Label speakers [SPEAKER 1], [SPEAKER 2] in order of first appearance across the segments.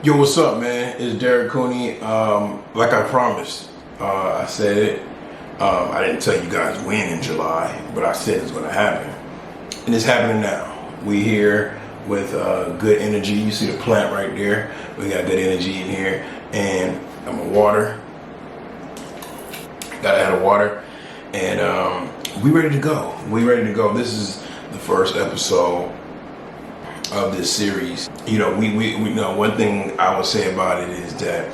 [SPEAKER 1] Yo, what's up, man? It's Derek Cooney. Like I promised, I said it. I didn't tell you guys when in July, but I said it's going to happen. And it's happening now. We here with good energy. You see the plant right there. We got good energy in here. And I'm a water. Gotta have water. And we ready to go. We ready to go. This is the first episode of this series. You know, we know one thing I would say about it is that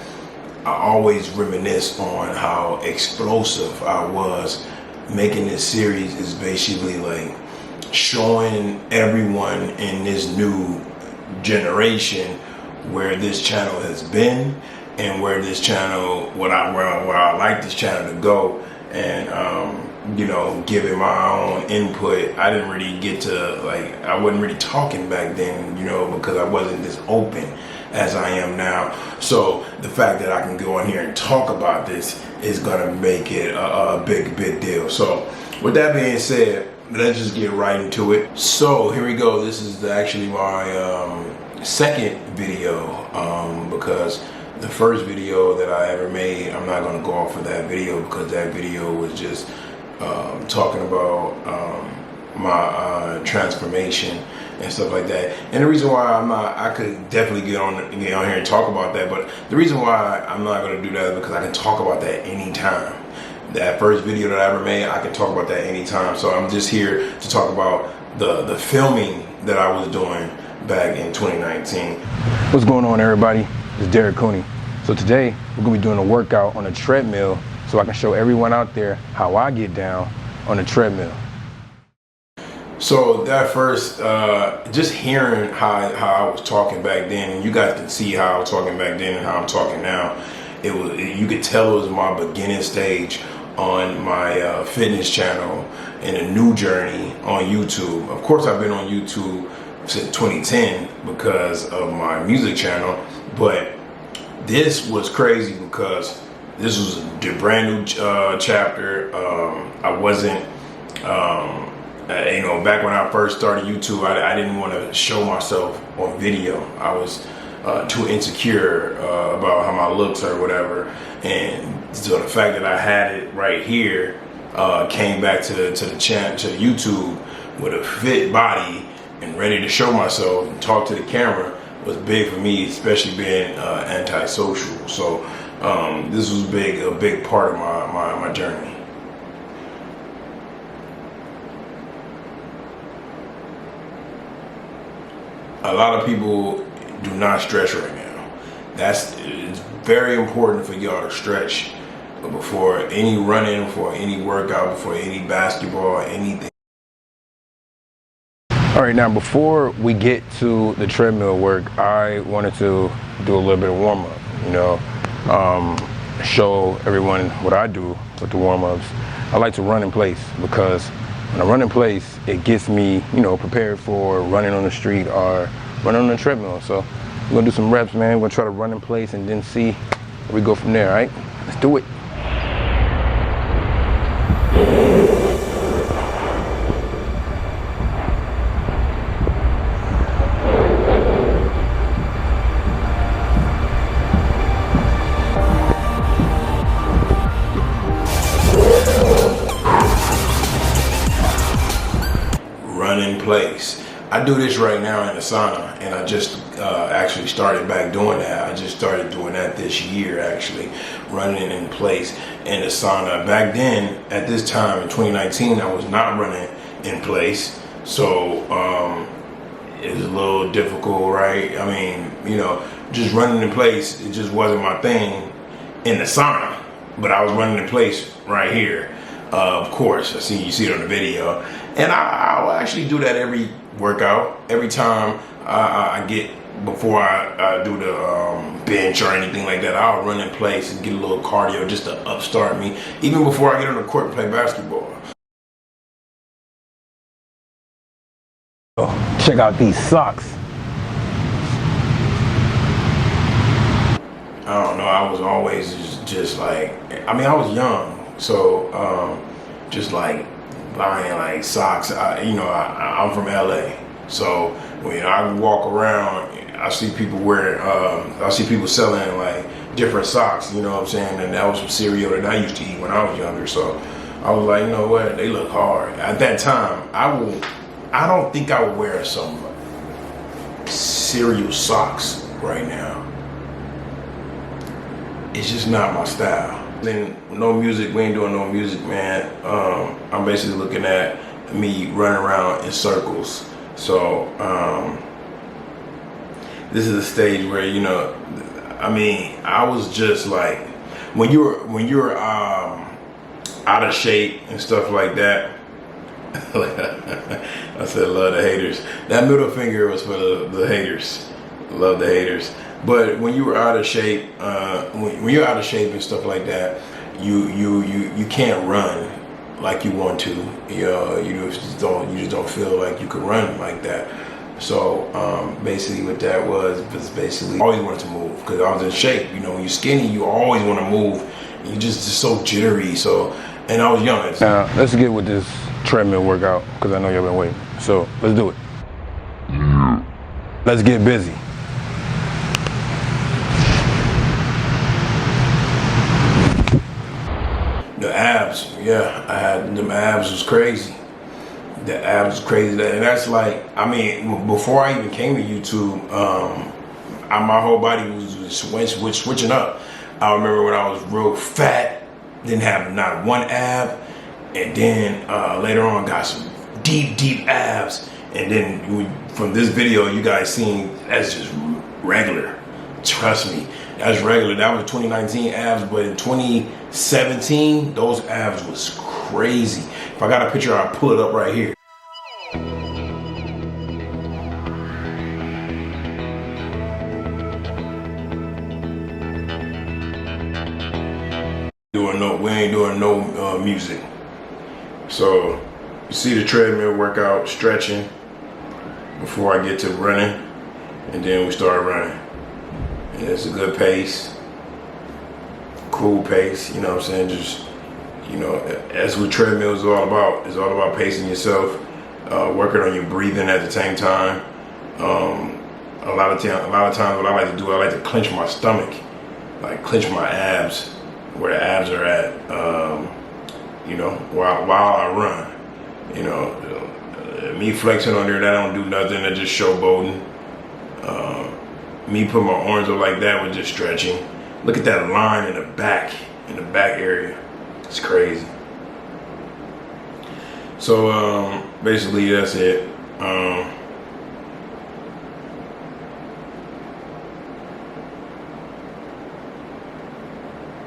[SPEAKER 1] I always reminisce on how explosive I was. Making this series is basically like showing everyone in this new generation where this channel has been and where this channel, where I like this channel to go, and you know, giving my own input. I didn't really get to, I wasn't really talking back then, you know, because I wasn't as open as I am now. So the fact that I can go in here and talk about this is gonna make it a big deal. So with that being said, let's just get right into it. So here we go. This is actually my second video, because the first video that I ever made, I'm not gonna go off of that video because that video was just talking about my transformation and stuff like that. And the reason why I could definitely get on here and talk about that, but the reason why I'm not going to do that is because I can talk about that anytime. That first video that I ever made, I can talk about that anytime. So I'm just here to talk about the filming that I was doing back in 2019.
[SPEAKER 2] What's going on, everybody? It's Derek Cooney. So today we're going to be doing a workout on a treadmill so I can show everyone out there how I get down on a treadmill.
[SPEAKER 1] So that first, just hearing how I was talking back then, and you guys can see how I was talking back then and how I'm talking now, you could tell it was my beginning stage on my fitness channel and a new journey on YouTube. Of course, I've been on YouTube since 2010 because of my music channel, but this was crazy because this was a brand new chapter. I wasn't, you know, back when I first started YouTube, I didn't want to show myself on video. I was too insecure about how my looks or whatever. And so the fact that I had it right here, came back to the YouTube with a fit body and ready to show myself and talk to the camera was big for me, especially being antisocial. So this was a big part of my journey. A lot of people do not stretch right now. It's very important for y'all to stretch before any running, before any workout, before any basketball, anything.
[SPEAKER 2] All right, now before we get to the treadmill work, I wanted to do a little bit of warm up, you know, show everyone what I do with the warm ups. I like to run in place because when I run in place, it gets me, you know, prepared for running on the street or running on the treadmill. So we're gonna do some reps, man. We're gonna try to run in place and then see where we go from there, all right? Let's do it.
[SPEAKER 1] In place. I do this right now in the sauna, and I just actually started back doing that. I just started doing that this year, actually, running in place in the sauna. Back then, at this time in 2019, I was not running in place, so it was a little difficult, right? I mean, you know, just running in place, it just wasn't my thing in the sauna, but I was running in place right here. Of course, you see it on the video, and I'll actually do that every workout, every time I get, before I do the bench or anything like that. I'll run in place and get a little cardio just to upstart me, even before I get on the court and play basketball.
[SPEAKER 2] Oh, check out these socks.
[SPEAKER 1] I don't know, I was always just like, I mean, I was young. So, just like buying like socks, you know, I'm from LA. So when I walk around, I see people wearing, I see people selling like different socks, you know what I'm saying? And that was some cereal that I used to eat when I was younger. So I was like, you know what? They look hard. At that time, I don't think I would wear some cereal socks right now. It's just not my style. Then no music, we ain't doing no music, man. I'm basically looking at me running around in circles. So this is a stage where, you know, I mean, I was just like, when you're out of shape and stuff like that. I said, love the haters. That middle finger was for the haters. Love the haters. But when you were out of shape, when you're out of shape and stuff like that, you can't run like you want to. You just don't feel like you could run like that. So basically, what that was basically I always wanted to move because I was in shape. You know, when you're skinny, you always want to move. And you're just so jittery. So, and I was young.
[SPEAKER 2] Now let's get with this treadmill workout because I know y'all been waiting. So let's do it. Let's get busy.
[SPEAKER 1] The abs, yeah, I had them abs was crazy. The abs was crazy, and that's like, I mean, before I even came to YouTube, my whole body was switching up. I remember when I was real fat, didn't have not one ab, and then later on got some deep abs, and then from this video you guys seen, that's just regular. Trust me, that's regular. That was 2019 abs, but in 2017, those abs was crazy. If I got a picture, I'll pull it up right here. We ain't doing no music. So you see the treadmill workout, stretching before I get to running, and then we start running. And it's a good pace, cool pace, you know what I'm saying? Just, you know, that's what treadmill is all about. It's all about pacing yourself, working on your breathing at the same time. A lot of times what I like to do, I like to clench my stomach, like clench my abs, where the abs are at, you know, while I run. You know, me flexing on there, that don't do nothing, that just showboating. Me putting my arms up like that with just stretching. Look at that line in the back area. It's crazy. So basically that's it.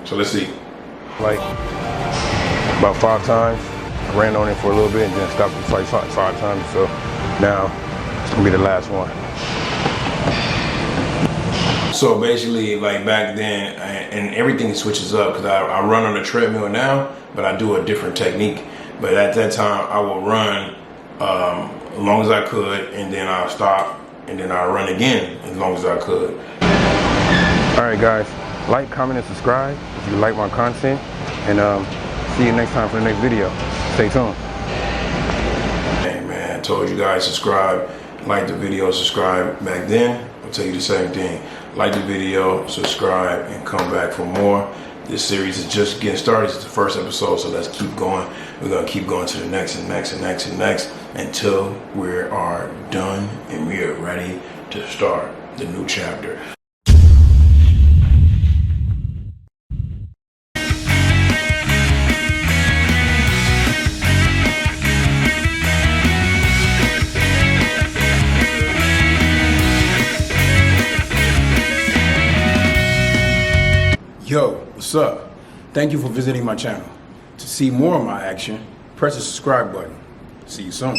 [SPEAKER 1] So let's see.
[SPEAKER 2] Like about 5 times. I ran on it for a little bit and then stopped it like 5 times. So now it's gonna be the last one.
[SPEAKER 1] So basically, like back then, and everything switches up because I run on a treadmill now, but I do a different technique. But at that time, I would run as long as I could, and then I'll stop, and then I'll run again as long as I could.
[SPEAKER 2] All right, guys, like, comment, and subscribe if you like my content, and see you next time for the next video. Stay tuned.
[SPEAKER 1] Hey man, I told you guys subscribe, like the video, subscribe. Back then, I'll tell you the same thing. Like the video, subscribe, and come back for more. This series is just getting started. It's the first episode, so let's keep going. We're gonna keep going to the next and next and next and next until we are done and we are ready to start the new chapter. Yo, what's up? Thank you for visiting my channel. To see more of my action, press the subscribe button. See you soon.